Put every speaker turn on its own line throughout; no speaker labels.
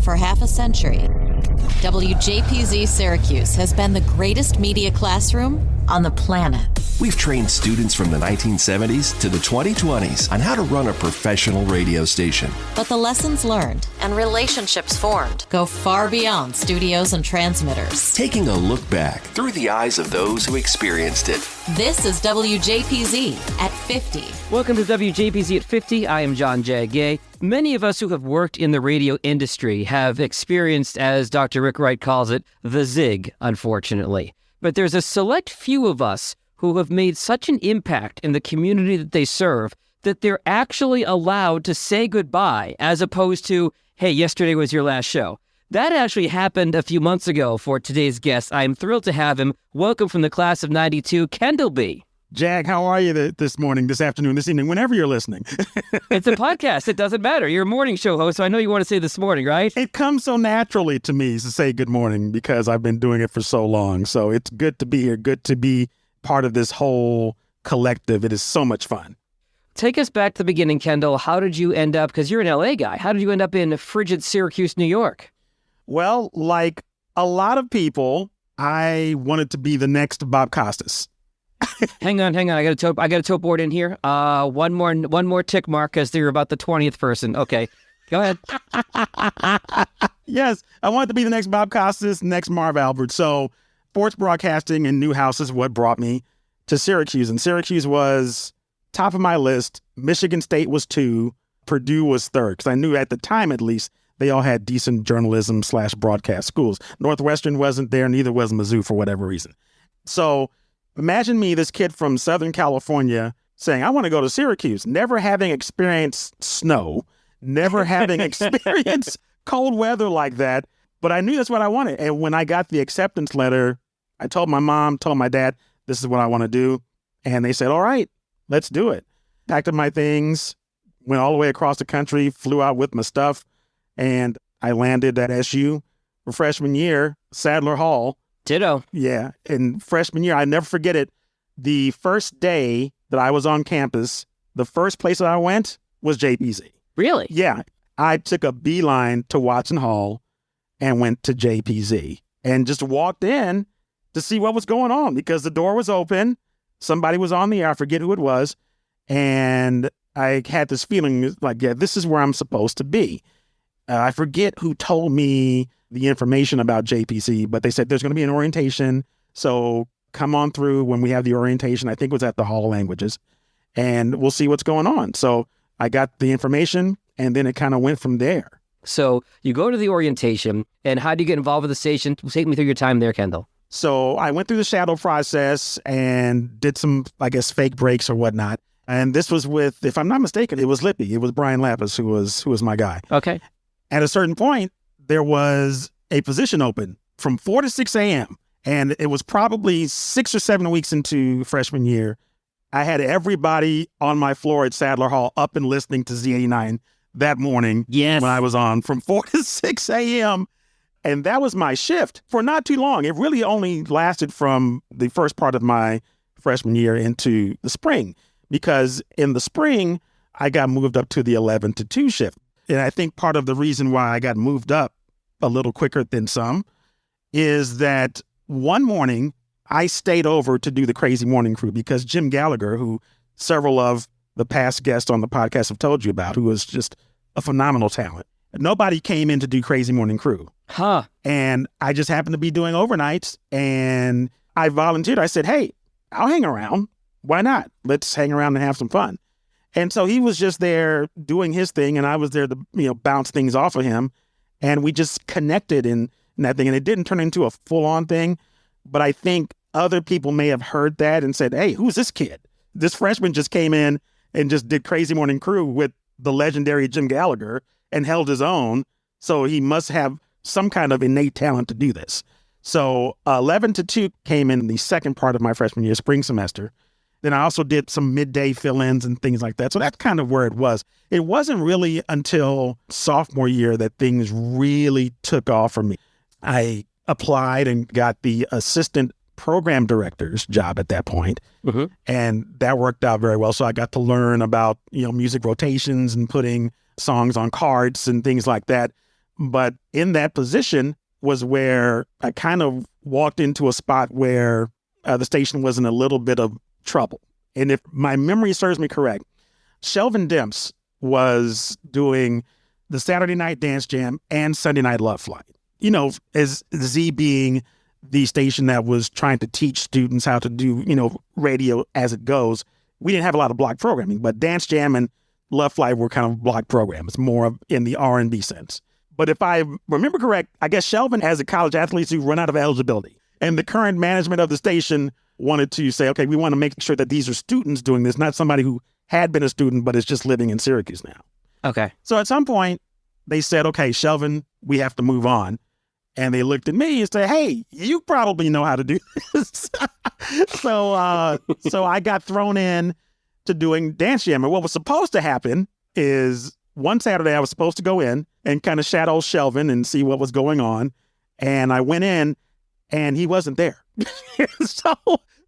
for half a century, WJPZ Syracuse has been the greatest media classroom on the planet.
We've trained students from the 1970s to the 2020s on how to run a professional radio station.
But the lessons learned and relationships formed go far beyond studios and transmitters.
Taking a look back through the eyes of those who experienced it.
This is WJPZ at 50.
Welcome to WJPZ at 50. I am John J. Gay. Many of us who have worked in the radio industry have experienced, as Dr. Rick Wright calls it, the zig, unfortunately. But there's a select few of us who have made such an impact in the community that they serve that they're actually allowed to say goodbye as opposed to, hey, yesterday was your last show. That actually happened a few months ago for today's guest. I'm thrilled to have him. Welcome from the class of 92, Kendall B.
Jag, how are you this morning, this afternoon, this evening, whenever you're listening?
It's a podcast. It doesn't matter. You're a morning show host, so I know you want to say this morning, right?
It comes so naturally to me to say good morning because I've been doing it for so long. So it's good to be here, good to be part of this whole collective. It is so much fun.
Take us back to the beginning, Kendall. How did you end up, because you're an LA guy, how did you end up in frigid Syracuse, New York?
Well, like a lot of people, I wanted to be the next Bob Costas.
Hang on. I got a toe board in here. One more tick mark because you're about the 20th person. Okay, go ahead.
Yes, I wanted to be the next Bob Costas, next Marv Albert. So sports broadcasting and Newhouse is what brought me to Syracuse. And Syracuse was top of my list. Michigan State was 2. Purdue was 3rd. Because I knew at the time, at least, they all had decent journalism/broadcast schools. Northwestern wasn't there. Neither was Mizzou for whatever reason. So imagine me, this kid from Southern California, saying, I want to go to Syracuse, never having experienced snow, never having experienced cold weather like that. But I knew that's what I wanted. And when I got the acceptance letter, I told my mom, told my dad, this is what I want to do. And they said, all right, let's do it. Packed up my things, went all the way across the country, flew out with my stuff, and I landed at SU for freshman year, Sadler Hall.
Ditto.
Yeah. And freshman year, I never forget it. The first day that I was on campus, the first place that I went was JPZ.
Really?
Yeah. I took a beeline to Watson Hall and went to JPZ and just walked in to see what was going on because the door was open. Somebody was on the air. I forget who it was. And I had this feeling like, yeah, this is where I'm supposed to be. I forget who told me the information about JPZ, but they said there's going to be an orientation. So come on through when we have the orientation. I think it was at the Hall of Languages, and we'll see what's going on. So I got the information, and then it kind of went from there.
So you go to the orientation, and how do you get involved with the station? Take me through your time there, Kendall.
So I went through the shadow process and did some, I guess, fake breaks or whatnot. And this was with, if I'm not mistaken, it was Lippy. It was Brian Lapis who was my guy.
Okay.
At a certain point, there was a position open from 4 to 6 a.m. And it was probably 6 or 7 weeks into freshman year. I had everybody on my floor at Sadler Hall up and listening to Z89 that morning.
Yes.
When I was on from 4 to 6 a.m. And that was my shift for not too long. It really only lasted from the first part of my freshman year into the spring, because in the spring, I got moved up to the 11 to 2 shift. And I think part of the reason why I got moved up a little quicker than some is that one morning I stayed over to do the Crazy Morning Crew because Jim Gallagher, who several of the past guests on the podcast have told you about, who was just a phenomenal talent. Nobody came in to do Crazy Morning Crew.
Huh.
And I just happened to be doing overnights and I volunteered. I said, hey, I'll hang around. Why not? Let's hang around and have some fun. And so he was just there doing his thing, and I was there to, bounce things off of him. And we just connected in that thing. And it didn't turn into a full-on thing, but I think other people may have heard that and said, hey, who's this kid? This freshman just came in and just did Crazy Morning Crew with the legendary Jim Gallagher and held his own. So he must have some kind of innate talent to do this. So 11 to 2 came in the second part of my freshman year, spring semester. Then I also did some midday fill-ins and things like that. So that's kind of where it was. It wasn't really until sophomore year that things really took off for me. I applied and got the assistant program director's job at that point. Mm-hmm. And that worked out very well. So I got to learn about, music rotations and putting songs on cards and things like that. But in that position was where I kind of walked into a spot where the station was in a little bit of trouble. And if my memory serves me correct, Shelvin Demps was doing the Saturday Night Dance Jam and Sunday Night Love Flight. You know, as Z being the station that was trying to teach students how to do, radio as it goes, we didn't have a lot of block programming, but Dance Jam and Love Flight were kind of block programs, more in the R&B sense. But if I remember correct, I guess Shelvin, as a college athlete, who run out of eligibility. And the current management of the station wanted to say, okay, we want to make sure that these are students doing this, not somebody who had been a student but is just living in Syracuse now. Okay. So at some point, they said, okay, Shelvin, we have to move on. And they looked at me and said, hey, you probably know how to do this. So I got thrown in to doing Dance Jam. And what was supposed to happen is one Saturday I was supposed to go in and kind of shadow Shelvin and see what was going on. And I went in and he wasn't there. So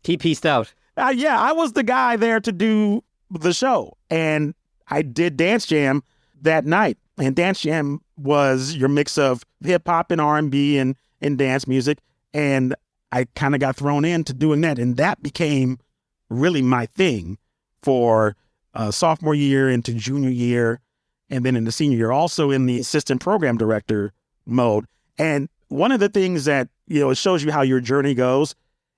he pieced out.
Yeah, I was the guy there to do the show. And I did Dance Jam that night. And Dance Jam was your mix of hip hop and R&B and dance music. And I kind of got thrown into doing that. And that became really my thing for sophomore year into junior year. And then in the senior year, also in the assistant program director mode. And one of the things that, it shows you how your journey goes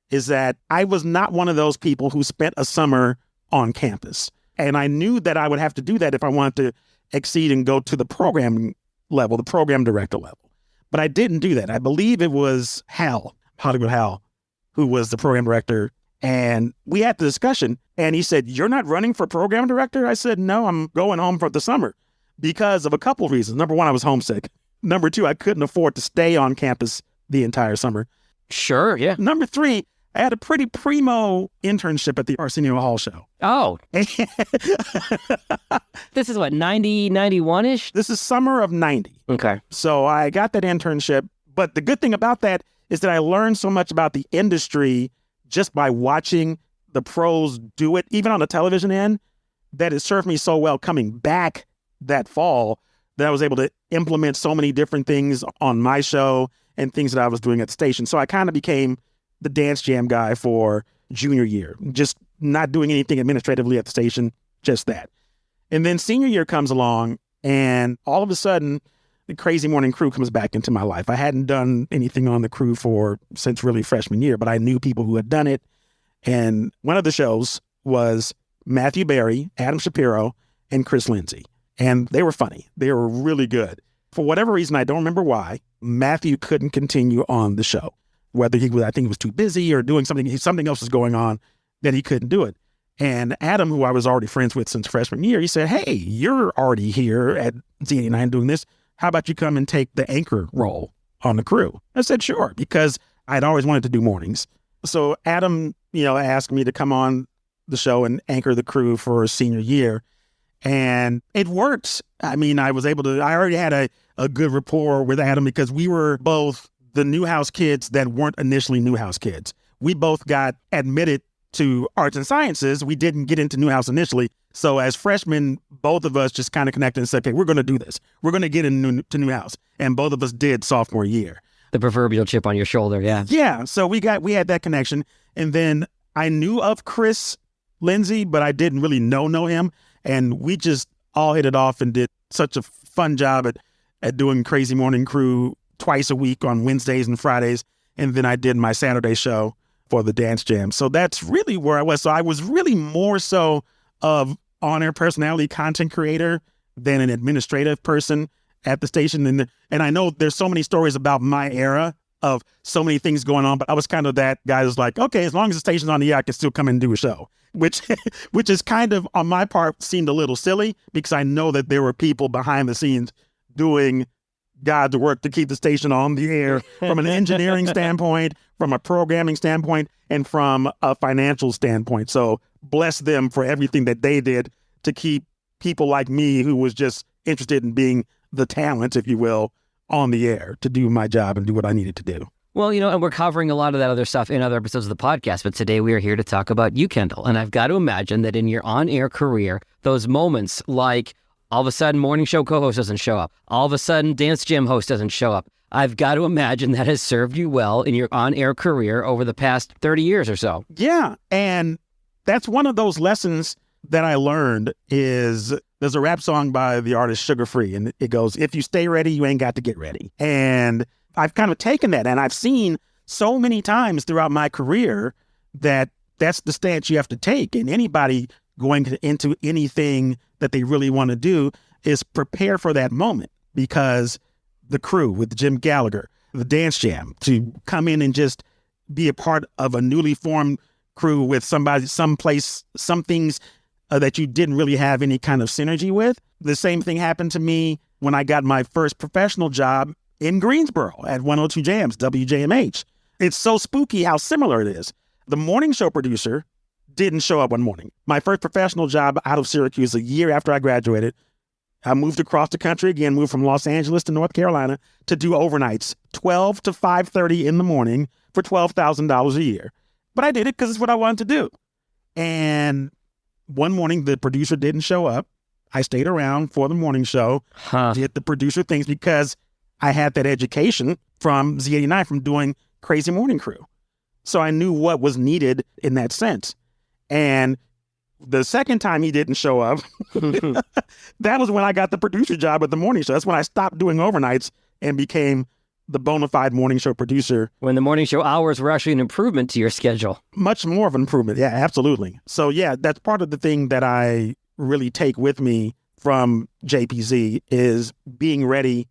is that I was not one of those people who spent a summer on campus. And I knew that I would have to do that if I wanted to exceed and go to the program level, the program director level. But I didn't do that. I believe it was Hollywood Hal, who was the program director. And we had the discussion and he said, you're not running for program director? I said, no, I'm going home for the summer because of a couple of reasons. Number one, I was homesick. Number two, I couldn't afford to stay on campus the entire summer.
Sure, yeah.
Number three, I had a pretty primo internship at the Arsenio Hall show.
Oh. This is what, 90, 91-ish?
This is summer of 90.
Okay.
So I got that internship. But the good thing about that is that I learned so much about the industry just by watching the pros do it, even on the television end, that it served me so well coming back that fall that I was able to implement so many different things on my show and things that I was doing at the station. So I kind of became the Dance Jam guy for junior year, just not doing anything administratively at the station, just that. And then senior year comes along and all of a sudden the Crazy Morning Crew comes back into my life. I hadn't done anything on the crew since really freshman year, but I knew people who had done it. And one of the shows was Matthew Berry, Adam Shapiro, and Chris Lindsay. And they were funny. They were really good. For whatever reason, I don't remember why, Matthew couldn't continue on the show. Whether I think he was too busy or doing something else was going on that he couldn't do it. And Adam, who I was already friends with since freshman year, he said, hey, you're already here at Z89 doing this. How about you come and take the anchor role on the crew? I said, sure, because I'd always wanted to do mornings. So Adam, asked me to come on the show and anchor the crew for senior year. And it worked. I mean, I already had a good rapport with Adam because we were both the Newhouse kids that weren't initially Newhouse kids. We both got admitted to arts and sciences. We didn't get into Newhouse initially. So as freshmen, both of us just kind of connected and said, okay, we're going to do this. We're going to get into Newhouse. And both of us did sophomore year.
The proverbial chip on your shoulder, yeah.
Yeah. So we had that connection. And then I knew of Chris Lindsay, but I didn't really know him. And we just all hit it off and did such a fun job at doing Crazy Morning Crew twice a week on Wednesdays and Fridays. And then I did my Saturday show for the Dance Jam. So that's really where I was. So I was really more so of on-air personality content creator than an administrative person at the station. And I know there's so many stories about my era of so many things going on, but I was kind of that guy who's like, okay, as long as the station's on the air, I can still come and do a show, which is kind of on my part seemed a little silly because I know that there were people behind the scenes doing God's work to keep the station on the air from an engineering standpoint, from a programming standpoint, and from a financial standpoint. So bless them for everything that they did to keep people like me who was just interested in being the talent, if you will, on the air to do my job and do what I needed to do.
Well, and we're covering a lot of that other stuff in other episodes of the podcast, but today we are here to talk about you, Kendall. And I've got to imagine that in your on-air career, those moments like All of a sudden, morning show co-host doesn't show up. All of a sudden, Dance Gym host doesn't show up. I've got to imagine that has served you well in your on-air career over the past 30 years or so.
Yeah, and that's one of those lessons that I learned is there's a rap song by the artist Sugar Free, and it goes, if you stay ready, you ain't got to get ready. And I've kind of taken that, and I've seen so many times throughout my career that that's the stance you have to take. And anybody going into anything that they really want to do is prepare for that moment, because the crew with Jim Gallagher, the Dance Jam, to come in and just be a part of a newly formed crew with somebody, someplace, some things that you didn't really have any kind of synergy with. The same thing happened to me when I got my first professional job in Greensboro at 102 Jams, WJMH. It's so spooky how similar it is. The morning show producer didn't show up one morning. My first professional job out of Syracuse, a year after I graduated, I moved across the country again, moved from Los Angeles to North Carolina to do overnights, 12 to 5:30 in the morning for $12,000 a year. But I did it because it's what I wanted to do. And one morning, the producer didn't show up. I stayed around for the morning show, did the producer things because I had that education from Z89, from doing Crazy Morning Crew. So I knew what was needed in that sense. And the second time he didn't show up, that was when I got the producer job at the morning show. That's when I stopped doing overnights and became the bona fide morning show producer.
When the morning show hours were actually an improvement to your schedule.
Much more of an improvement. Yeah, absolutely. So yeah, that's part of the thing that I really take with me from JPZ is being ready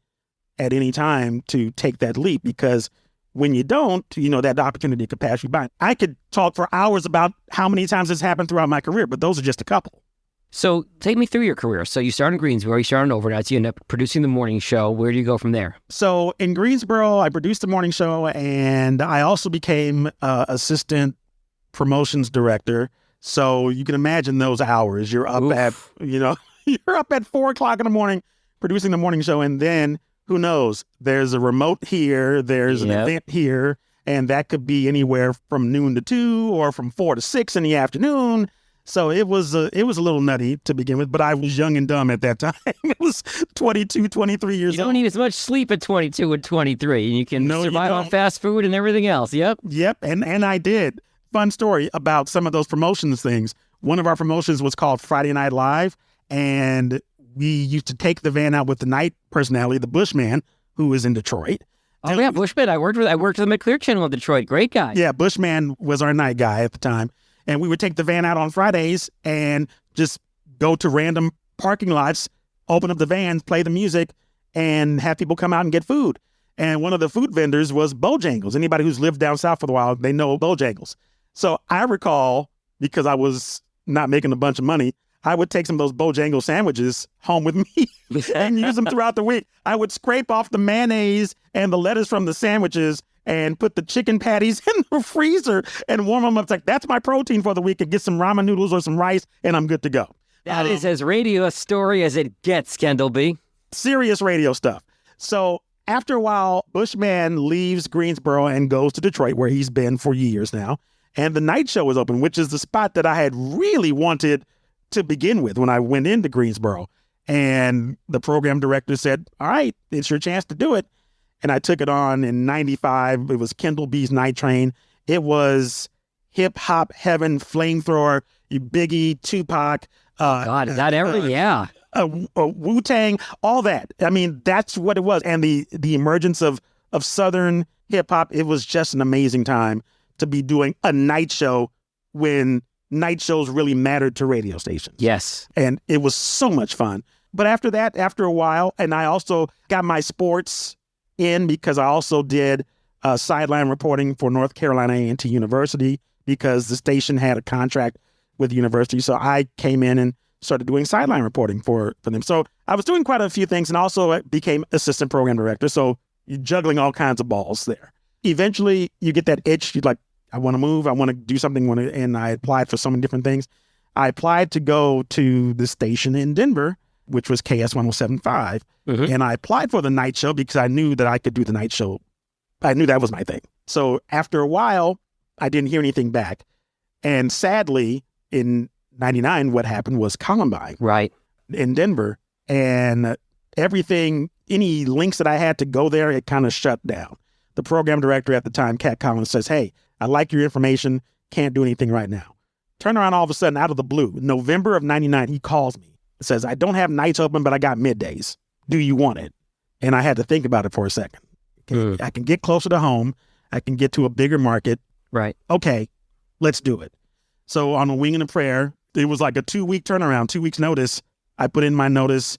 at any time to take that leap, because when you don't, that opportunity could pass you by. I could talk for hours about how many times this happened throughout my career, but those are just a couple.
So take me through your career. So you started in Greensboro, you started on overnights, you end up producing the morning show. Where do you go from there?
So in Greensboro, I produced the morning show, and I also became assistant promotions director. So you can imagine those hours. You're up at, you're up at 4 o'clock in the morning producing the morning show, and then who knows? There's a remote here, there's an event here, and that could be anywhere from noon to 2 or from 4 to 6 in the afternoon. So it was a little nutty to begin with, but I was young and dumb at that time. It was 22, 23 years old.
You don't need as much sleep at 22 and 23, and you can survive on fast food and everything else. Yep. And I did. Fun story about some of those promotions things. One of our promotions was called Friday Night Live, and we used to take the van out with the night personality, the Bushman, who was in Detroit. Oh, yeah, Bushman. I worked with him at Clear Channel in Detroit. Great guy.
Yeah, Bushman was our night guy at the time. And we would take the van out on Fridays and just go to random parking lots, open up the van, play the music, and have people come out and get food. And one of the food vendors was Bojangles. Anybody who's lived down south for a while, they know Bojangles. So I recall, because I was not making a bunch of money, I would take some of those Bojangles sandwiches home with me and use them throughout the week. I would scrape off the mayonnaise and the lettuce from the sandwiches and put the chicken patties in the freezer and warm them up. It's like, that's my protein for the week, and get some ramen noodles or some rice, and I'm good to go.
That is as radio a story as it gets, Kendall B.
Serious radio stuff. So after a while, Bushman leaves Greensboro and goes to Detroit, where he's been for years now. And the night show was open, which is the spot that I had really wanted to begin with when I went into Greensboro. And the program director said, all right, it's your chance to do it. And I took it on in 95. It was Kendall B's Night Train. It was hip hop heaven, flamethrower, Biggie, Tupac.
God, that era, yeah.
Wu-Tang, all that. I mean, that's what it was. And the emergence of Southern hip hop, it was just an amazing time to be doing a night show when night shows really mattered to radio stations.
Yes.
And it was so much fun. But after that, after a while, and I also got my sports in because I also did sideline reporting for North Carolina A&T University, because the station had a contract with the university. So I came in and started doing sideline reporting for them. So I was doing quite a few things, and also became assistant program director. So you're juggling all kinds of balls there. Eventually, you get that itch. You're like, I want to move. I want to do something. And I applied for so many different things. I applied to go to the station in Denver, which was KS 107.5. Mm-hmm. And I applied for the night show because I knew that I could do the night show. I knew that was my thing. So after a while, I didn't hear anything back. And sadly, in 99, what happened was Columbine.
Right.
In Denver. And everything, any links that I had to go there, it kind of shut down. The program director at the time, Cat Collins, says, hey, I like your information, can't do anything right now. Turn around all of a sudden out of the blue. November of 99, he calls me. Says, I don't have nights open, but I got middays. Do you want it? And I had to think about it for a second. Okay, I can get closer to home. I can get to a bigger market.
Right.
Okay, let's do it. So on a wing and a prayer, it was like a 2-week turnaround, 2 weeks notice. I put in my notice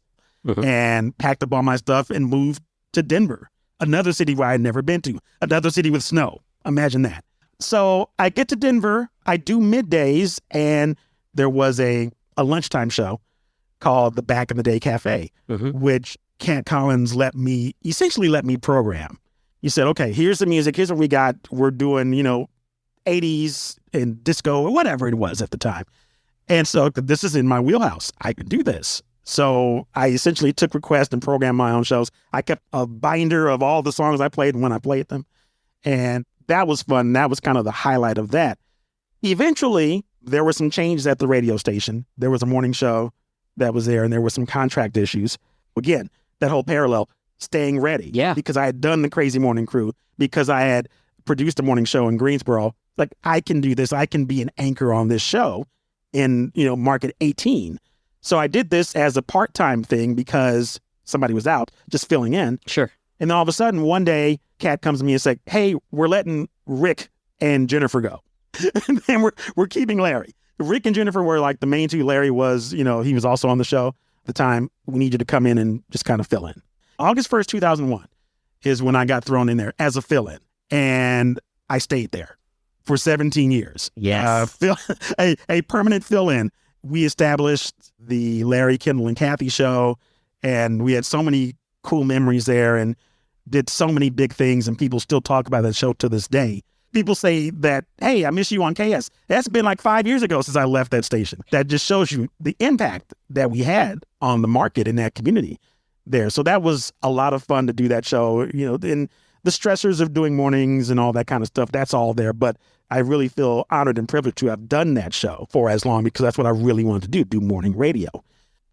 and packed up all my stuff and moved to Denver, another city where I had never been to, another city with snow. Imagine that. So I get to Denver, I do middays, and there was a lunchtime show called the Back in the Day Cafe, which Cat Collins essentially let me program. He said, okay, here's the music, here's what we got. We're doing, 80s and disco or whatever it was at the time. And so this is in my wheelhouse. I can do this. So I essentially took requests and programmed my own shows. I kept a binder of all the songs I played when I played them. And that was fun. That was kind of the highlight of that. Eventually, there were some changes at the radio station. There was a morning show that was there, and there were some contract issues. Again, that whole parallel, staying ready. Yeah. Because I had done the Crazy Morning Crew, because I had produced a morning show in Greensboro. Like, I can do this. I can be an anchor on this show in, market 18. So I did this as a part-time thing because somebody was out, just filling in.
Sure.
And then all of a sudden, one day, Kat comes to me and says, hey, we're letting Rick and Jennifer go. And then we're keeping Larry. Rick and Jennifer were like the main two. Larry was, he was also on the show at the time. We need you to come in and just kind of fill in. August 1st, 2001 is when I got thrown in there as a fill-in. And I stayed there for 17 years.
Yes.
A permanent fill-in. We established the Larry, Kendall, and Kathy show, and we had so many cool memories there and did so many big things, and people still talk about that show to this day. People say that, hey, I miss you on KS. That's been like 5 years ago since I left that station. That just shows you the impact that we had on the market in that community there. So that was a lot of fun to do that show, and the stressors of doing mornings and all that kind of stuff, that's all there. But I really feel honored and privileged to have done that show for as long, because that's what I really wanted to do morning radio.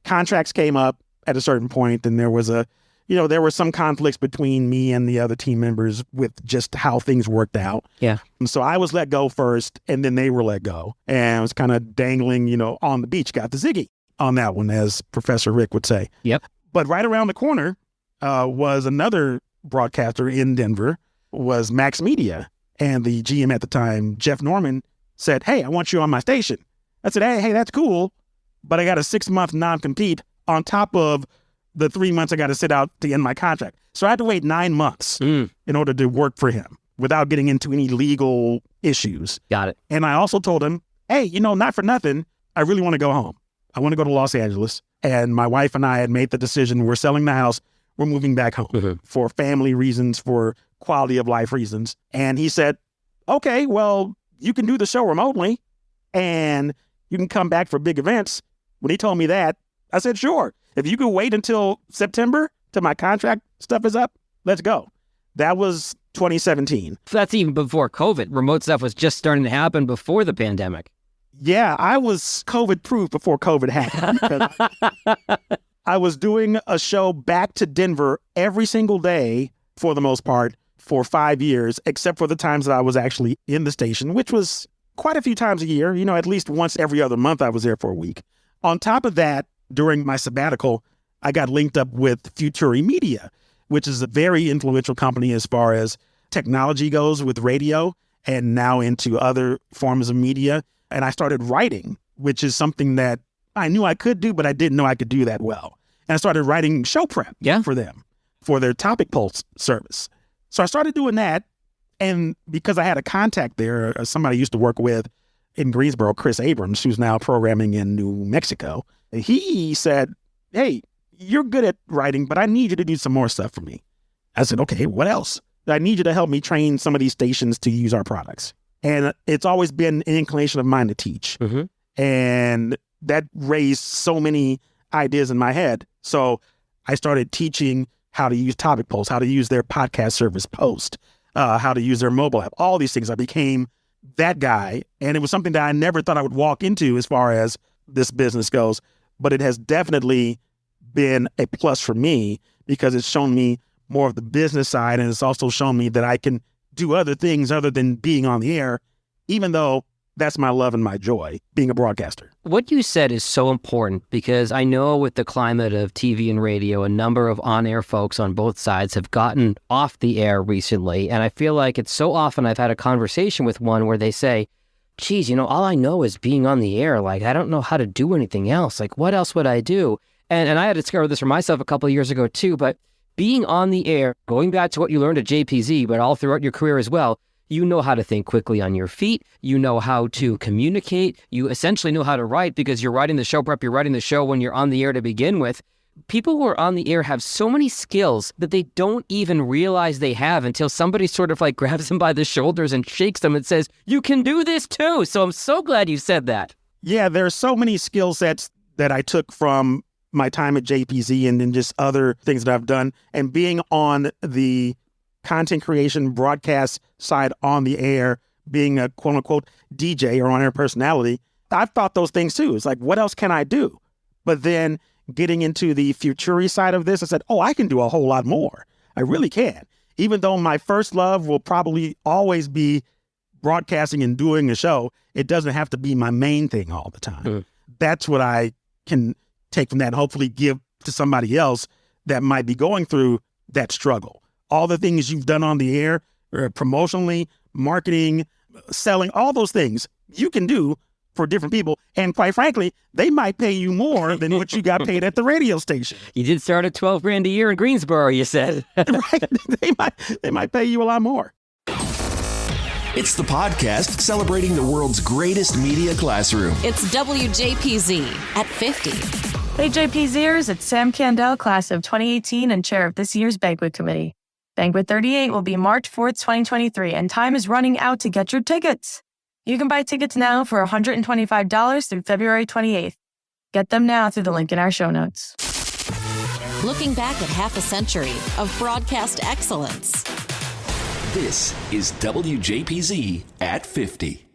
Contracts came up at a certain point, and there was there were some conflicts between me and the other team members with just how things worked out.
Yeah.
And so I was let go first, and then they were let go. And I was kind of dangling, on the beach, got the ziggy on that one, as Professor Rick would say.
Yep.
But right around the corner was another broadcaster in Denver, was Max Media. And the GM at the time, Jeff Norman, said, hey, I want you on my station. I said, hey, that's cool, but I got a 6-month non-compete on top of the 3 months I got to sit out to end my contract. So I had to wait 9 months in order to work for him without getting into any legal issues.
Got it.
And I also told him, hey, not for nothing, I really want to go home. I want to go to Los Angeles. And my wife and I had made the decision, we're selling the house, we're moving back home for family reasons, for quality of life reasons. And he said, okay, well, you can do the show remotely and you can come back for big events. When he told me that, I said, sure. If you could wait until September till my contract stuff is up, let's go. That was 2017.
That's even before COVID. Remote stuff was just starting to happen before the pandemic.
Yeah, I was COVID-proof before COVID happened. I was doing a show back to Denver every single day, for the most part, for 5 years, except for the times that I was actually in the station, which was quite a few times a year. At least once every other month I was there for a week. On top of that, during my sabbatical, I got linked up with Futuri Media, which is a very influential company as far as technology goes with radio, and now into other forms of media. And I started writing, which is something that I knew I could do, but I didn't know I could do that well. And I started writing show prep for them, for their Topic Pulse service. So I started doing that. And because I had a contact there, somebody I used to work with in Greensboro, Chris Abrams, who's now programming in New Mexico, he said, hey, you're good at writing, but I need you to do some more stuff for me. I said, okay, what else? I need you to help me train some of these stations to use our products. And it's always been an inclination of mine to teach. And that raised so many ideas in my head. So I started teaching how to use Topic Pulse, how to use their podcast service Post, how to use their mobile app, all these things. I became that guy. And it was something that I never thought I would walk into as far as this business goes. But it has definitely been a plus for me because it's shown me more of the business side, and it's also shown me that I can do other things other than being on the air, even though that's my love and my joy, being a broadcaster.
What you said is so important because I know with the climate of TV and radio, a number of on-air folks on both sides have gotten off the air recently. And I feel like it's so often I've had a conversation with one where they say, geez, all I know is being on the air. Like, I don't know how to do anything else. Like, what else would I do? And I had to discover this for myself a couple of years ago too, but being on the air, going back to what you learned at JPZ, but all throughout your career as well, you know how to think quickly on your feet. You know how to communicate. You essentially know how to write because you're writing the show prep. You're writing the show when you're on the air to begin with. People who are on the air have so many skills that they don't even realize they have until somebody sort of like grabs them by the shoulders and shakes them and says, you can do this too. So I'm so glad you said that.
Yeah, there are so many skill sets that I took from my time at JPZ and then just other things that I've done. And being on the content creation broadcast side on the air, being a quote unquote DJ or on-air personality, I've thought those things too. It's like, what else can I do? But then getting into the futury side of this, I said, oh, I can do a whole lot more. I really can. Even though my first love will probably always be broadcasting and doing a show, it doesn't have to be my main thing all the time. That's what I can take from that and hopefully give to somebody else that might be going through that struggle. All the things you've done on the air, promotionally, marketing, selling, all those things you can do for different people. And quite frankly, they might pay you more than what you got paid at the radio station.
You did start at $12,000 a year in Greensboro, you said.
Right? They might pay you a lot more.
It's the podcast celebrating the world's greatest media classroom.
It's WJPZ at 50.
Hey JPZers, it's Sam Kendall, class of 2018 and chair of this year's banquet committee. Banquet 38 will be March 4th, 2023, and time is running out to get your tickets. You can buy tickets now for $125 through February 28th. Get them now through the link in our show notes.
Looking back at half a century of broadcast excellence.
This is WJPZ at 50.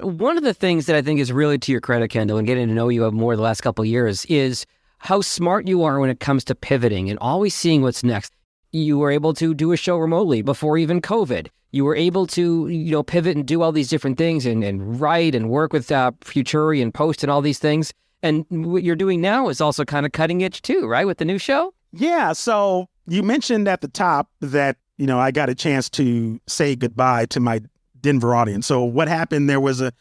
One of the things that I think is really to your credit, Kendall, and getting to know you more the last couple of years is how smart you are when it comes to pivoting and always seeing what's next. You were able to do a show remotely before even COVID. You were able to, pivot and do all these different things and write and work with Futuri and Post and all these things. And what you're doing now is also kind of cutting edge too, right? With the new show?
Yeah. So you mentioned at the top that, I got a chance to say goodbye to my Denver audience. So what happened, there was a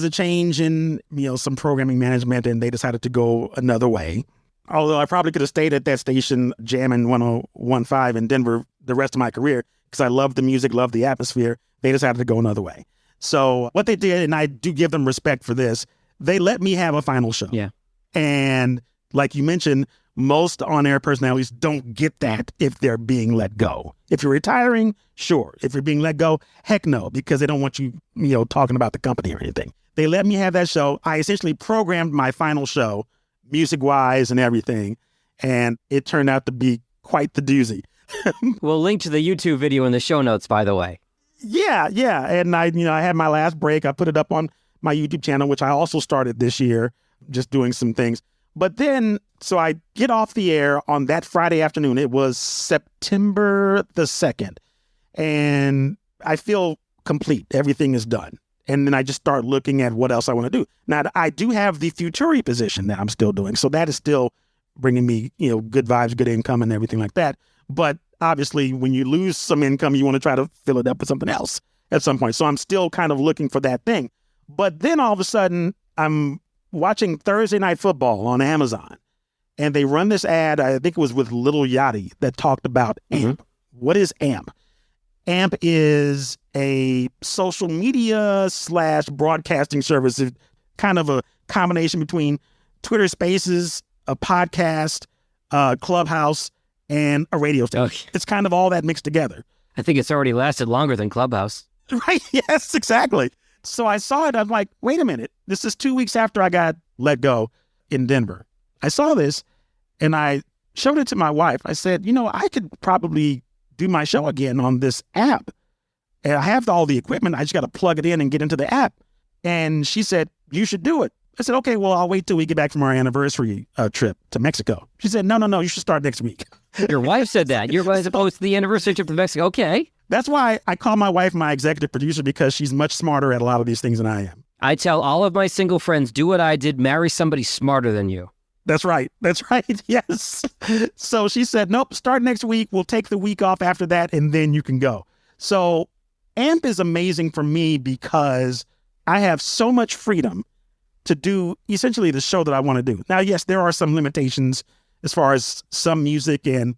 change in, some programming management, and they decided to go another way. Although I probably could have stayed at that station jamming 101.5 in Denver the rest of my career because I loved the music, loved the atmosphere. They decided to go another way. So what they did, and I do give them respect for this, they let me have a final show.
Yeah.
And like you mentioned, most on-air personalities don't get that if they're being let go. If you're retiring, sure. If you're being let go, heck no, because they don't want you, talking about the company or anything. They let me have that show. I essentially programmed my final show, music-wise and everything, and it turned out to be quite the doozy.
We'll link to the YouTube video in the show notes, by the way.
Yeah. And I had my last break. I put it up on my YouTube channel, which I also started this year, just doing some things. But then, so I get off the air on that Friday afternoon. It was September the 2nd. And I feel complete. Everything is done. And then I just start looking at what else I want to do. Now, I do have the Futuri position that I'm still doing. So that is still bringing me, good vibes, good income and everything like that. But obviously, when you lose some income, you want to try to fill it up with something else at some point. So I'm still kind of looking for that thing. But then all of a sudden, I'm watching Thursday Night Football on Amazon, and they run this ad, I think it was with Lil Yachty, that talked about AMP. What is AMP? AMP is a social media / broadcasting service. It's kind of a combination between Twitter Spaces, a podcast, Clubhouse, and a radio station.
Okay.
It's kind of all that mixed together.
I think it's already lasted longer than Clubhouse.
Right? Yes, exactly. So I saw it. I'm like, wait a minute. This is 2 weeks after I got let go in Denver. I saw this and I showed it to my wife. I said, I could probably do my show again on this app. And I have all the equipment. I just got to plug it in and get into the app. And she said, you should do it. I said, okay, well, I'll wait till we get back from our anniversary trip to Mexico. She said, no, you should start next week.
Your wife said that. Your wife opposed to the anniversary trip to Mexico. Okay.
That's why I call my wife my executive producer, because she's much smarter at a lot of these things than I am.
I tell all of my single friends, do what I did, marry somebody smarter than you.
That's right. Yes. So she said, nope, start next week. We'll take the week off after that, and then you can go. So AMP is amazing for me because I have so much freedom to do essentially the show that I want to do. Now, yes, there are some limitations as far as some music and,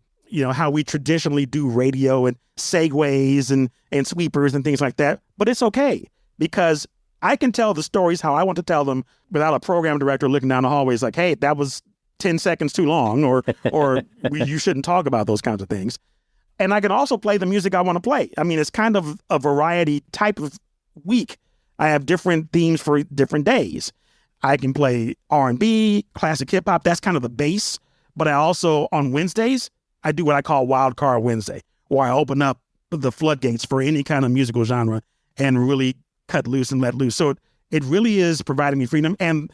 how we traditionally do radio and segues and sweepers and things like that. But it's okay because I can tell the stories how I want to tell them without a program director looking down the hallways like, hey, that was 10 seconds too long, or you shouldn't talk about those kinds of things. And I can also play the music I want to play. I mean, it's kind of a variety type of week. I have different themes for different days. I can play R&B, classic hip hop. That's kind of the base. But I also, on Wednesdays, I do what I call Wild Card Wednesday, where I open up the floodgates for any kind of musical genre and really cut loose and let loose. So it really is providing me freedom. And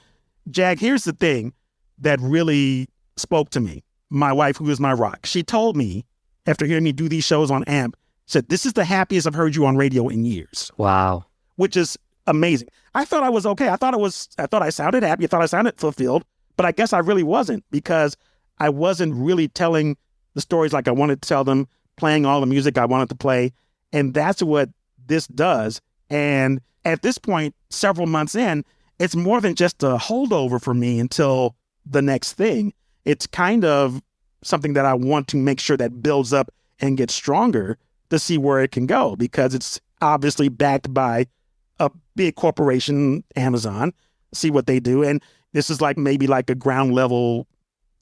Jag, here's the thing that really spoke to me. My wife, who is my rock, she told me after hearing me do these shows on AMP, said, this is the happiest I've heard you on radio in years.
Wow.
Which is amazing. I thought I was okay. I thought I sounded happy. I thought I sounded fulfilled, but I guess I really wasn't, because I wasn't really telling the stories like I wanted to tell them, playing all the music I wanted to play. And that's what this does. And at this point, several months in, it's more than just a holdover for me until the next thing. It's kind of something that I want to make sure that builds up and gets stronger to see where it can go, because it's obviously backed by a big corporation, Amazon, see what they do. And this is maybe like a ground level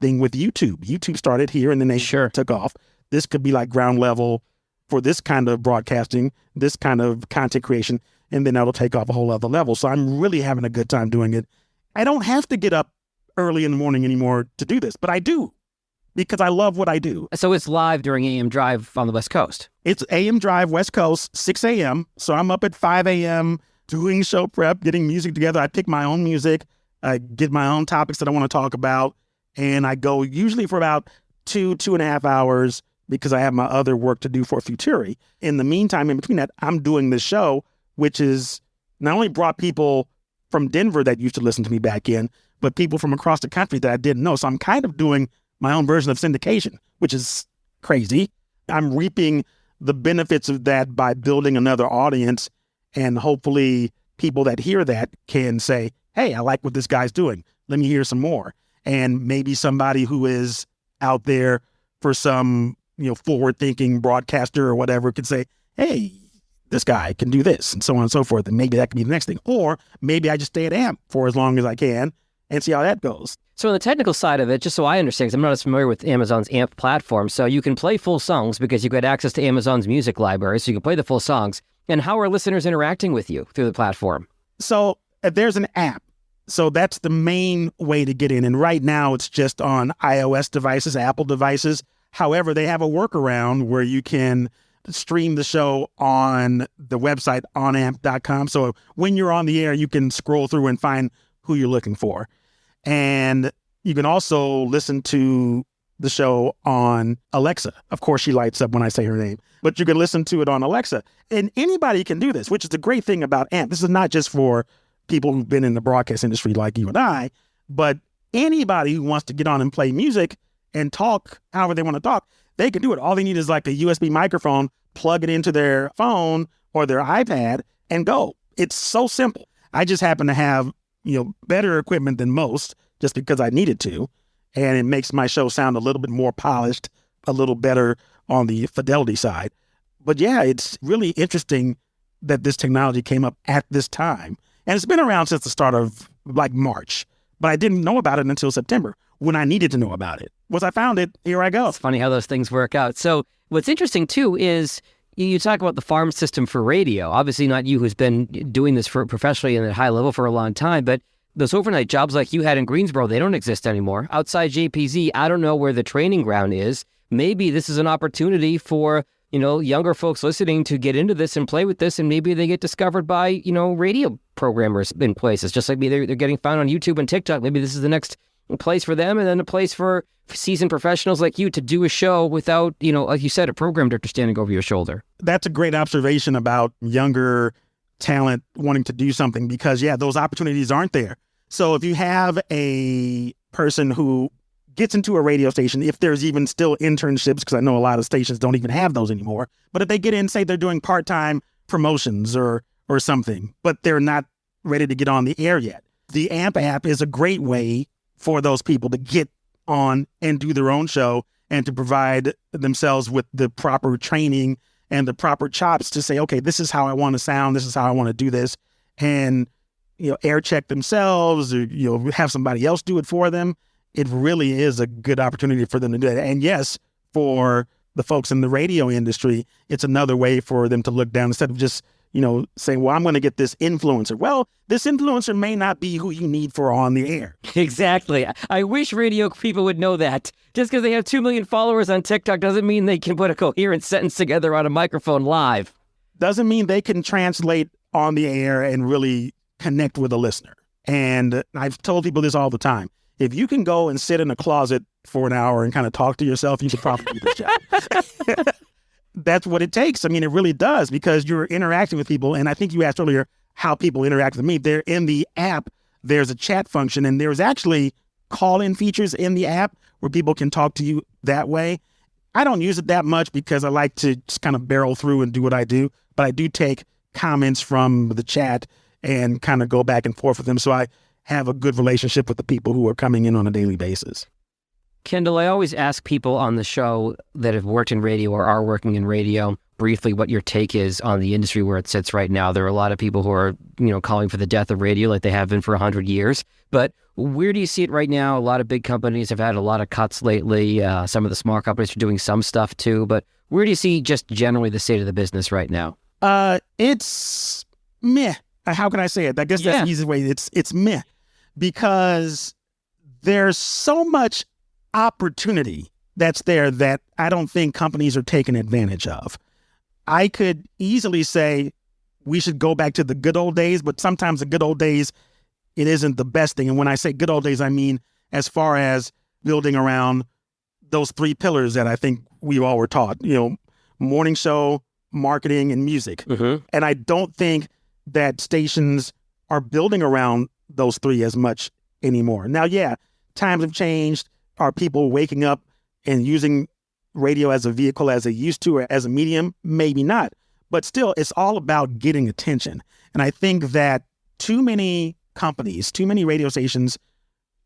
thing with YouTube. YouTube started here and then they took off. This could be like ground level for this kind of broadcasting, this kind of content creation, and then that'll take off a whole other level. So I'm really having a good time doing it. I don't have to get up early in the morning anymore to do this, but I do, because I love what I do.
So it's live during AM Drive on the West Coast.
It's AM Drive West Coast, 6 a.m. So I'm up at 5 a.m. doing show prep, getting music together. I pick my own music. I get my own topics that I want to talk about. And I go usually for about 2.5 hours, because I have my other work to do for Futuri. In the meantime, in between that, I'm doing this show, which is not only brought people from Denver that used to listen to me back in, but people from across the country that I didn't know. So I'm kind of doing my own version of syndication, which is crazy. I'm reaping the benefits of that by building another audience, and hopefully people that hear that can say, hey, I like what this guy's doing. Let me hear some more. And maybe somebody who is out there for some, forward-thinking broadcaster or whatever could say, hey, this guy can do this, and so on and so forth. And maybe that could be the next thing. Or maybe I just stay at AMP for as long as I can and see how that goes.
So on the technical side of it, just so I understand, because I'm not as familiar with Amazon's AMP platform, so you can play full songs because you get access to Amazon's music library, so you can play the full songs. And how are listeners interacting with you through the platform?
So there's an app. So that's the main way to get in. And right now it's just on iOS devices, Apple devices. However, they have a workaround where you can stream the show on the website onamp.com. So when you're on the air, you can scroll through and find who you're looking for. And you can also listen to the show on Alexa. Of course, she lights up when I say her name, but you can listen to it on Alexa. And anybody can do this, which is the great thing about AMP. This is not just for people who've been in the broadcast industry like you and I, but anybody who wants to get on and play music and talk however they want to talk, they can do it. All they need is like a USB microphone, plug it into their phone or their iPad and go. It's so simple. I just happen to have, better equipment than most just because I needed to. And it makes my show sound a little bit more polished, a little better on the fidelity side. But yeah, it's really interesting that this technology came up at this time. And it's been around since the start of March, but I didn't know about it until September when I needed to know about it. Once I found it, here I go.
It's funny how those things work out. So what's interesting too is you talk about the farm system for radio. Obviously not you who's been doing this for professionally and at a high level for a long time, but those overnight jobs like you had in Greensboro, they don't exist anymore. Outside JPZ, I don't know where the training ground is. Maybe this is an opportunity for, younger folks listening to get into this and play with this, and maybe they get discovered by, radio programmers in places. Just like they're getting found on YouTube and TikTok. Maybe this is the next place for them, and then a place for seasoned professionals like you to do a show without, like you said, a program director standing over your shoulder.
That's a great observation about younger talent wanting to do something because, those opportunities aren't there. So if you have a person who gets into a radio station, if there's even still internships, because I know a lot of stations don't even have those anymore, but if they get in, say they're doing part-time promotions or something, but they're not ready to get on the air yet, the AMP app is a great way for those people to get on and do their own show and to provide themselves with the proper training and the proper chops to say, okay, this is how I want to sound, this is how I want to do this, and air check themselves or have somebody else do it for them. It really is a good opportunity for them to do that. And yes, for the folks in the radio industry, it's another way for them to look down instead of just saying, well, I'm going to get this influencer. Well, this influencer may not be who you need for on the air.
Exactly. I wish radio people would know that. Just because they have 2 million followers on TikTok doesn't mean they can put a coherent sentence together on a microphone live.
Doesn't mean they can translate on the air and really connect with a listener. And I've told people this all the time. If you can go and sit in a closet for an hour and kind of talk to yourself, you could probably do this job. That's what it takes. I mean, it really does, because you're interacting with people. And I think you asked earlier how people interact with me. They're in the app. There's a chat function, and there's actually call-in features in the app where people can talk to you that way. I don't use it that much because I like to just kind of barrel through and do what I do. But I do take comments from the chat and kind of go back and forth with them. So I have a good relationship with the people who are coming in on a daily basis.
Kendall, I always ask people on the show that have worked in radio or are working in radio briefly what your take is on the industry where it sits right now. There are a lot of people who are, calling for the death of radio like they have been for 100 years. But where do you see it right now? A lot of big companies have had a lot of cuts lately. Some of the small companies are doing some stuff too. But where do you see just generally the state of the business right now?
It's meh. How can I say it? I guess that's the easy way. It's meh, because there's so much opportunity that's there that I don't think companies are taking advantage of. I could easily say we should go back to the good old days, but sometimes the good old days, it isn't the best thing. And when I say good old days, I mean as far as building around those 3 pillars that I think we all were taught, morning show, marketing, and music. Mm-hmm. And I don't think that stations are building around those 3 as much anymore. Now, times have changed. Are people waking up and using radio as a vehicle as they used to, or as a medium? Maybe not. But still, it's all about getting attention. And I think that too many companies, too many radio stations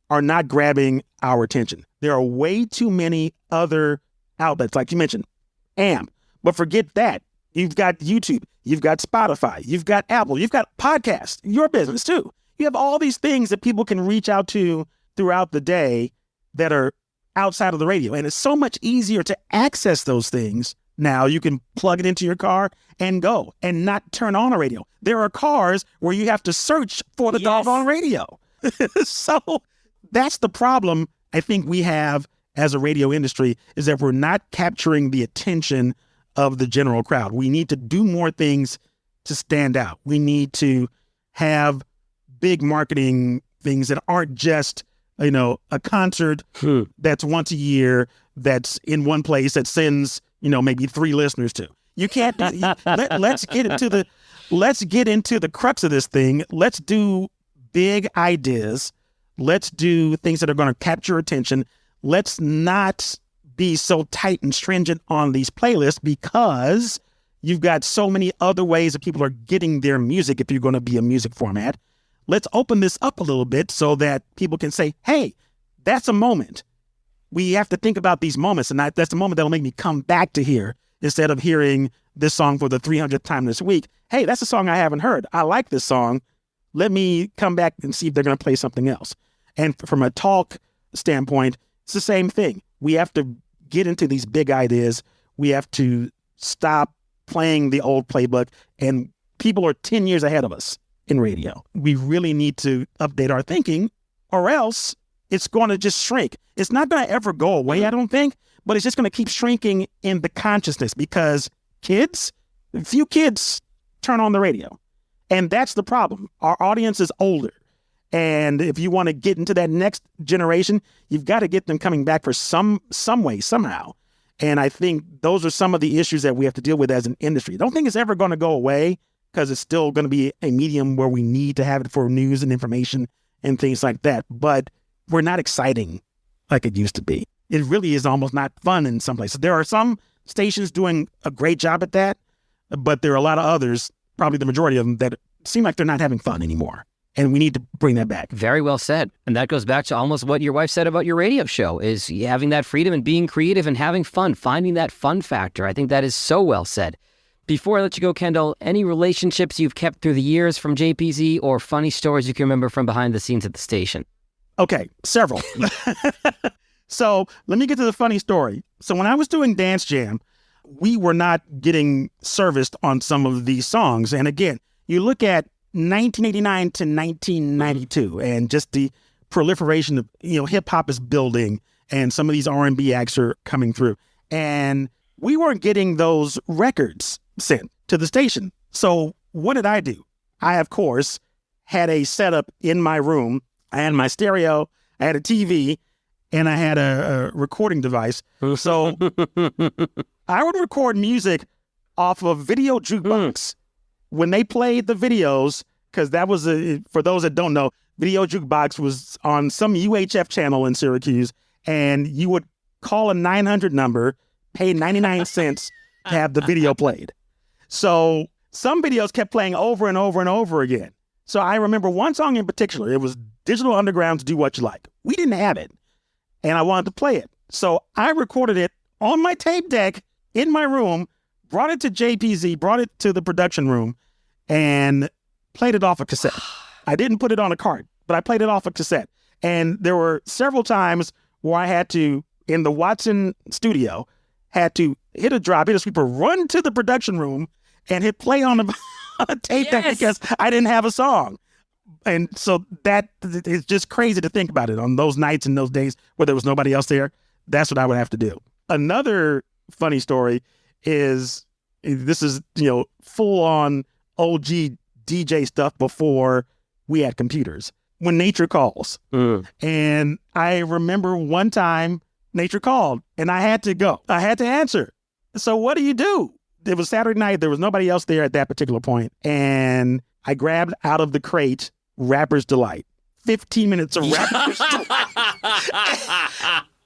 are not grabbing our attention. There are way too many other outlets, like you mentioned, AMP. But forget that. You've got YouTube, you've got Spotify, you've got Apple, you've got podcasts, your business too. You have all these things that people can reach out to throughout the day that are outside of the radio. And it's so much easier to access those things now. You can plug it into your car and go and not turn on a radio. There are cars where you have to search for the doggone radio. So that's the problem I think we have as a radio industry, is that we're not capturing the attention of the general crowd. We need to do more things to stand out. We need to have big marketing things that aren't just a concert that's once a year, that's in one place, that sends, maybe 3 listeners to. You can't do, let's get into the crux of this thing. Let's do big ideas. Let's do things that are going to capture attention. Let's not be so tight and stringent on these playlists, because you've got so many other ways that people are getting their music if you're going to be a music format. Let's open this up a little bit so that people can say, hey, that's a moment. We have to think about these moments, and that's the moment that'll make me come back to here instead of hearing this song for the 300th time this week. Hey, that's a song I haven't heard. I like this song. Let me come back and see if they're going to play something else. And from a talk standpoint, it's the same thing. We have to get into these big ideas. We have to stop playing the old playbook, and people are 10 years ahead of us in radio. We really need to update our thinking, or else it's going to just shrink. It's not going to ever go away, I don't think, but it's just going to keep shrinking in the consciousness, because few kids turn on the radio. And that's the problem. Our audience is older. And if you want to get into that next generation, you've got to get them coming back for some way, somehow. And I think those are some of the issues that we have to deal with as an industry. I don't think it's ever going to go away because it's still going to be a medium where we need to have it for news and information and things like that. But we're not exciting like it used to be. It really is almost not fun in some places. There are some stations doing a great job at that, but there are a lot of others, probably the majority of them, that seem like they're not having fun anymore. And we need to bring that back.
Very well said. And that goes back to almost what your wife said about your radio show, is having that freedom and being creative and having fun, finding that fun factor. I think that is so well said. Before I let you go, Kendall, any relationships you've kept through the years from JPZ or funny stories you can remember from behind the scenes at the station?
Okay, several. So let me get to the funny story. So when I was doing Dance Jam, we were not getting serviced on some of these songs. And again, you look at 1989 to 1992 and just the proliferation of, hip hop is building and some of these R&B acts are coming through. And we weren't getting those records sent to the station. So what did I do? I, of course, had a setup in my room. I had my stereo, I had a TV, and I had a recording device. So I would record music off of video jukebox. When they played the videos, because that was, for those that don't know, video jukebox was on some UHF channel in Syracuse, and you would call a 900 number, pay 99 cents to have the video played. So some videos kept playing over and over and over again. So I remember one song in particular. It was Digital Underground's Do What You Like. We didn't have it, and I wanted to play it. So I recorded it on my tape deck in my room, brought it to JPZ, brought it to the production room, and played it off a cassette. I didn't put it on a card, but I played it off a cassette. And there were several times where I had to, in the Watson studio, had to hit a sweeper, run to the production room, and hit play on a tape deck because I didn't have a song. And so that is just crazy to think about it. On those nights and those days where there was nobody else there, that's what I would have to do. Another funny story is, this is, full on OG DJ stuff before we had computers. When Nature calls. And I remember one time Nature called and I had to go. I had to answer. So what do? It was Saturday night. There was nobody else there at that particular point. And I grabbed out of the crate Rapper's Delight. 15 minutes of Rapper's Delight.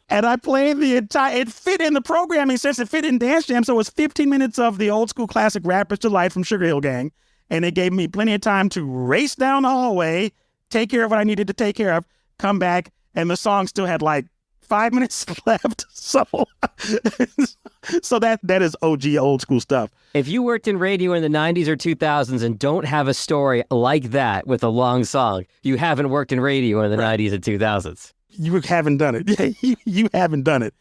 And I played the entire, it fit in the programming sense, it fit in Dance Jam. So it was 15 minutes of the old school classic Rapper's Delight from Sugar Hill Gang. And it gave me plenty of time to race down the hallway, take care of what I needed to take care of, come back, and the song still had like 5 minutes left. So that is OG old school stuff.
If you worked in radio in the 90s or 2000s and don't have a story like that with a long song, you haven't worked in radio in the 90s and 2000s.
You haven't done it. Yeah, you haven't done it.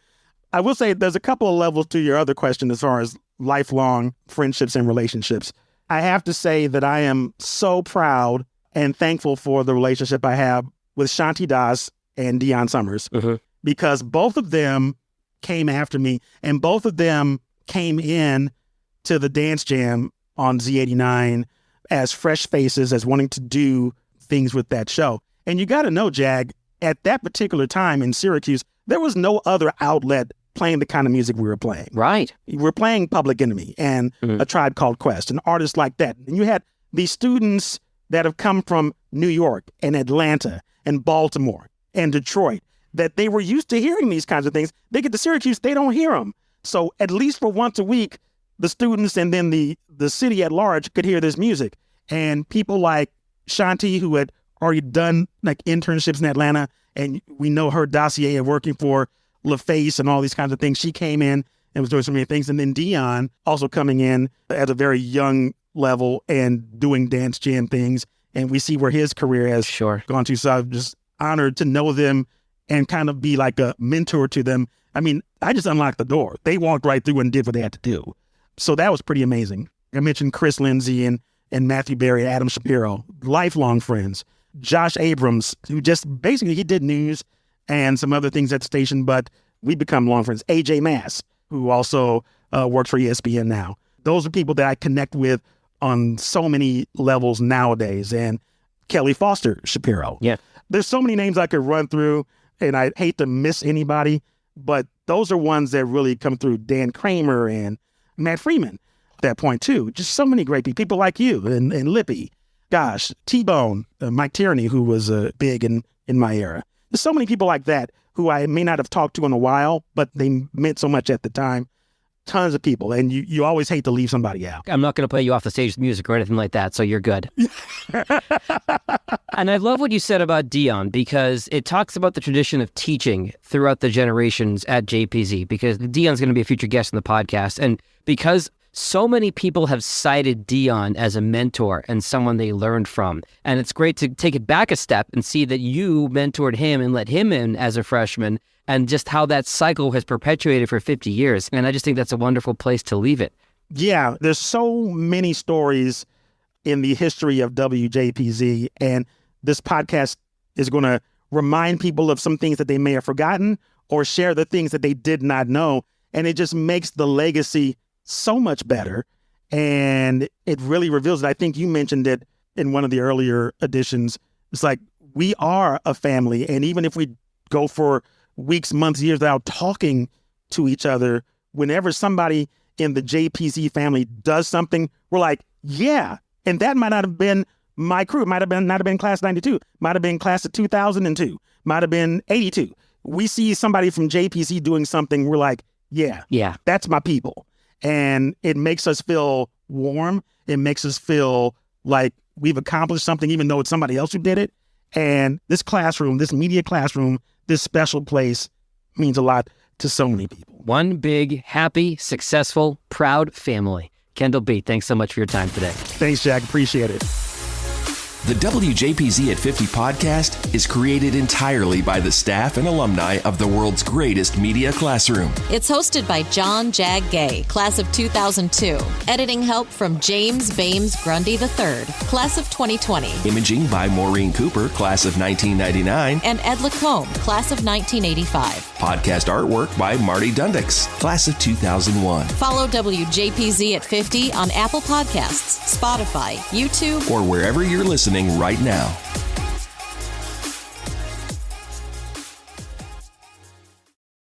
I will say there's a couple of levels to your other question as far as lifelong friendships and relationships. I have to say that I am so proud and thankful for the relationship I have with Shanti Das and Dion Summers, because both of them came after me and both of them came in to the Dance Jam on Z89 as fresh faces, as wanting to do things with that show. And you got to know, Jag, at that particular time in Syracuse, there was no other outlet playing the kind of music we were playing.
Right.
We're playing Public Enemy and A Tribe Called Quest and artists like that. And you had these students that have come from New York and Atlanta and Baltimore and Detroit, that they were used to hearing these kinds of things. They get to Syracuse, they don't hear them. So at least for once a week, the students and then the city at large could hear this music. And people like Shanti, who had already done like internships in Atlanta, and we know her dossier of working for LaFace and all these kinds of things. She came in and was doing so many things. And then Dion also coming in at a very young level and doing Dance Jam things. And we see where his career has gone to. So I'm just honored to know them and kind of be like a mentor to them. I mean, I just unlocked the door. They walked right through and did what they had to do. So that was pretty amazing. I mentioned Chris Lindsay and Matthew Berry, Adam Shapiro, lifelong friends. Josh Abrams, who just basically, he did news and some other things at the station, but we become long friends. AJ Mass, who also works for ESPN now. Those are people that I connect with on so many levels nowadays. And Kelly Foster Shapiro.
Yeah.
There's so many names I could run through, and I hate to miss anybody, but those are ones that really come through. Dan Kramer and Matt Freeman at that point too. Just so many great people like you and Lippy. Gosh, T-Bone, Mike Tierney, who was big in my era. There's so many people like that who I may not have talked to in a while, but they meant so much at the time. Tons of people, and you always hate to leave somebody out.
I'm not going to play you off the stage with music or anything like that, so you're good. And I love what you said about Dion, because it talks about the tradition of teaching throughout the generations at JPZ, because Dion's going to be a future guest in the podcast. And because so many people have cited Dion as a mentor and someone they learned from. And it's great to take it back a step and see that you mentored him and let him in as a freshman, and just how that cycle has perpetuated for 50 years. And I just think that's a wonderful place to leave it.
Yeah, there's so many stories in the history of WJPZ, and this podcast is going to remind people of some things that they may have forgotten or share the things that they did not know. And it just makes the legacy so much better. And it really reveals it. I think you mentioned it in one of the earlier editions. It's like, we are a family. And even if we go for weeks, months, years without talking to each other, whenever somebody in the JPZ family does something, we're like, yeah. And that might not have been my crew. It might have been not have been class 92, might have been class of 2002, might have been 82. We see somebody from JPZ doing something, we're like, yeah, that's my people. And it makes us feel warm. It makes us feel like we've accomplished something, even though it's somebody else who did it. And this classroom, this media classroom, this special place means a lot to so many people.
One big, happy, successful, proud family. Kendall B, thanks so much for your time today.
Thanks, Jack. Appreciate it.
The WJPZ at 50 podcast is created entirely by the staff and alumni of the world's greatest media classroom.
It's hosted by John Jag Gay, class of 2002. Editing help from James Bames Grundy III, class of 2020.
Imaging by Maureen Cooper, class of 1999.
And Ed Lacombe, class of 1985.
Podcast artwork by Marty Dundix, class of 2001.
Follow WJPZ at 50 on Apple Podcasts, Spotify, YouTube,
or wherever you're listening right now.